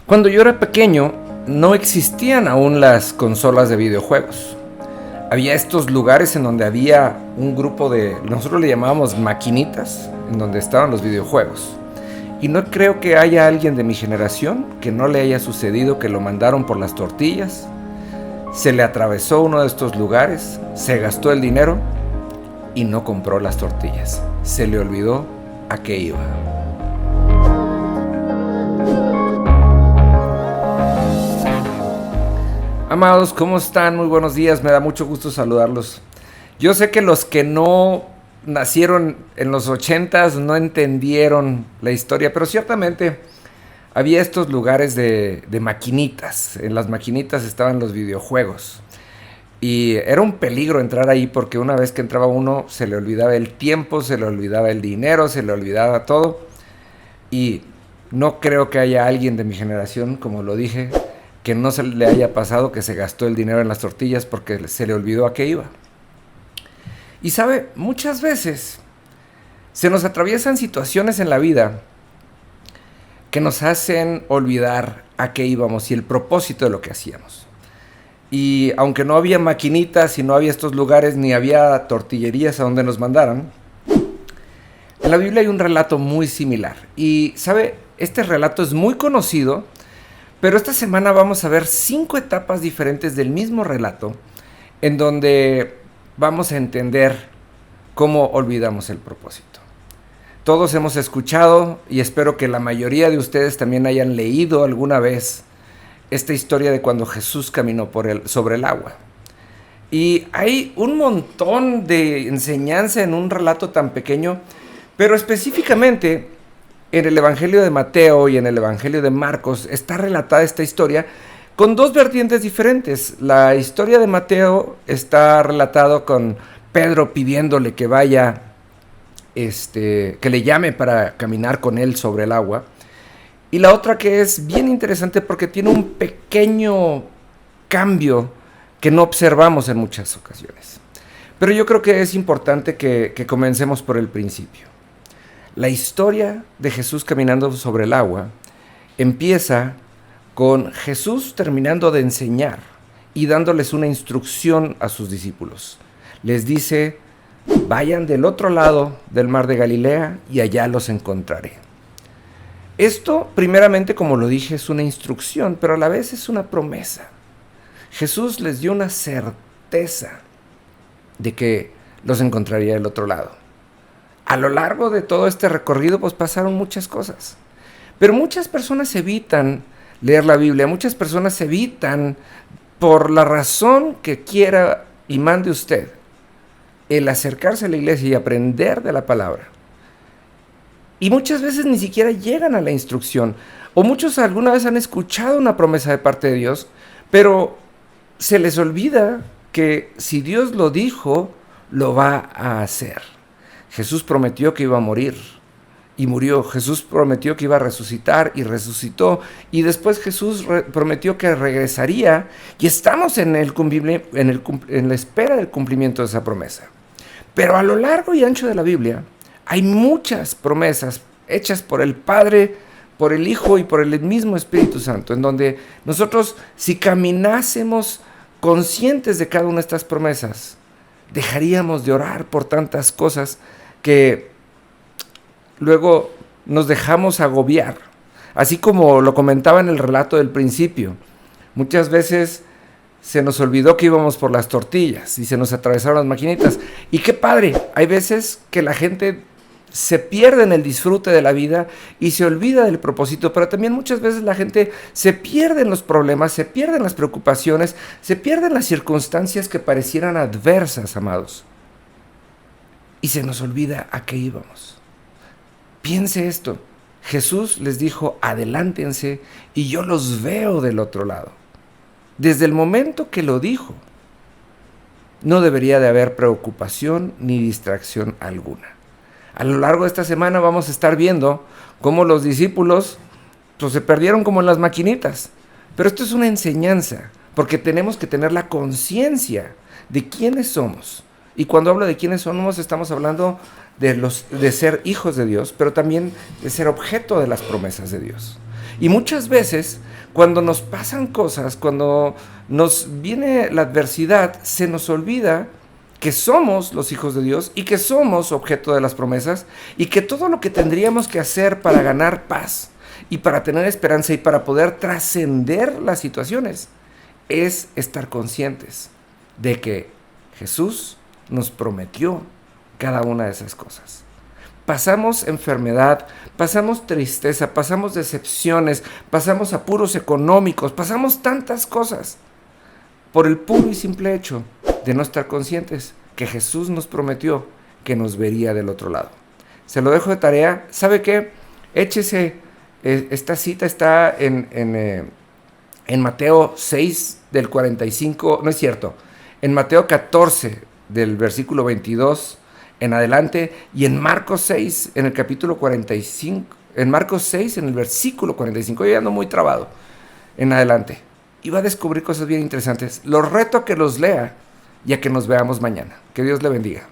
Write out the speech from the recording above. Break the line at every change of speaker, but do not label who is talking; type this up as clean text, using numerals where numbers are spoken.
Cuando yo era pequeño, no existían aún las consolas de videojuegos. Había estos lugares en donde había un grupo de, nosotros le llamábamos maquinitas, en donde estaban los videojuegos. Y no creo que haya alguien de mi generación que no le haya sucedido que lo mandaron por las tortillas, se le atravesó uno de estos lugares, se gastó el dinero y no compró las tortillas. Se le olvidó a qué iba. Amados, ¿cómo están? Muy buenos días, me da mucho gusto saludarlos. Yo sé que los que no nacieron en los 80s no entendieron la historia, pero ciertamente había estos lugares de maquinitas. En las maquinitas estaban los videojuegos. Y era un peligro entrar ahí porque una vez que entraba uno se le olvidaba el tiempo, se le olvidaba el dinero, se le olvidaba todo. Y no creo que haya alguien de mi generación, como lo dije, que no se le haya pasado que se gastó el dinero en las tortillas porque se le olvidó a qué iba. Y sabe, muchas veces se nos atraviesan situaciones en la vida que nos hacen olvidar a qué íbamos y el propósito de lo que hacíamos. Y aunque no había maquinitas y no había estos lugares ni había tortillerías a donde nos mandaran, en la Biblia hay un relato muy similar. Y sabe, este relato es muy conocido, pero esta semana vamos a ver 5 etapas diferentes del mismo relato en donde vamos a entender cómo olvidamos el propósito. Todos hemos escuchado y espero que la mayoría de ustedes también hayan leído alguna vez esta historia de cuando Jesús caminó sobre el agua. Y hay un montón de enseñanza en un relato tan pequeño, pero específicamente en el Evangelio de Mateo y en el Evangelio de Marcos está relatada esta historia con dos vertientes diferentes. La historia de Mateo está relatada con Pedro pidiéndole que vaya, que le llame para caminar con él sobre el agua. Y la otra que es bien interesante porque tiene un pequeño cambio que no observamos en muchas ocasiones. Pero yo creo que es importante que comencemos por el principio. La historia de Jesús caminando sobre el agua empieza con Jesús terminando de enseñar y dándoles una instrucción a sus discípulos. Les dice, vayan del otro lado del mar de Galilea y allá los encontraré. Esto, primeramente, como lo dije, es una instrucción, pero a la vez es una promesa. Jesús les dio una certeza de que los encontraría del otro lado. A lo largo de todo este recorrido, pues pasaron muchas cosas. Pero muchas personas evitan leer la Biblia, muchas personas evitan, por la razón que quiera y mande usted, el acercarse a la iglesia y aprender de la palabra. Y muchas veces ni siquiera llegan a la instrucción. O muchos alguna vez han escuchado una promesa de parte de Dios, pero se les olvida que si Dios lo dijo, lo va a hacer. Jesús prometió que iba a morir y murió. Jesús prometió que iba a resucitar y resucitó. Y después Jesús prometió que regresaría y estamos en la espera del cumplimiento de esa promesa. Pero a lo largo y ancho de la Biblia hay muchas promesas hechas por el Padre, por el Hijo y por el mismo Espíritu Santo, en donde nosotros, si caminásemos conscientes de cada una de estas promesas, dejaríamos de orar por tantas cosas que luego nos dejamos agobiar. Así como lo comentaba en el relato del principio, muchas veces se nos olvidó que íbamos por las tortillas y se nos atravesaron las maquinitas. Y qué padre, hay veces que la gente se pierde en el disfrute de la vida y se olvida del propósito, pero también muchas veces la gente se pierde en los problemas, se pierde en las preocupaciones, se pierde en las circunstancias que parecieran adversas, amados. Y se nos olvida a qué íbamos. Piense esto, Jesús les dijo, adelántense y yo los veo del otro lado. Desde el momento que lo dijo, no debería de haber preocupación ni distracción alguna. A lo largo de esta semana vamos a estar viendo cómo los discípulos pues, se perdieron como en las maquinitas. Pero esto es una enseñanza, porque tenemos que tener la conciencia de quiénes somos. Y cuando hablo de quiénes somos, estamos hablando de ser hijos de Dios, pero también de ser objeto de las promesas de Dios. Y muchas veces, Cuando nos pasan cosas, cuando nos viene la adversidad, se nos olvida que somos los hijos de Dios y que somos objeto de las promesas y que todo lo que tendríamos que hacer para ganar paz y para tener esperanza y para poder trascender las situaciones es estar conscientes de que Jesús nos prometió cada una de esas cosas. Pasamos enfermedad, pasamos tristeza, pasamos decepciones, pasamos apuros económicos, pasamos tantas cosas por el puro y simple hecho de no estar conscientes que Jesús nos prometió que nos vería del otro lado. Se lo dejo de tarea. ¿Sabe qué? Échese, esta cita está en Mateo 6 del 45, no es cierto, en Mateo 14 del versículo 22 en adelante, y en Marcos 6 en el capítulo 45, en Marcos 6 en el versículo 45, yo ando muy trabado, en adelante. Y va a descubrir cosas bien interesantes. Los reto a que los lea y a que nos veamos mañana. Que Dios le bendiga.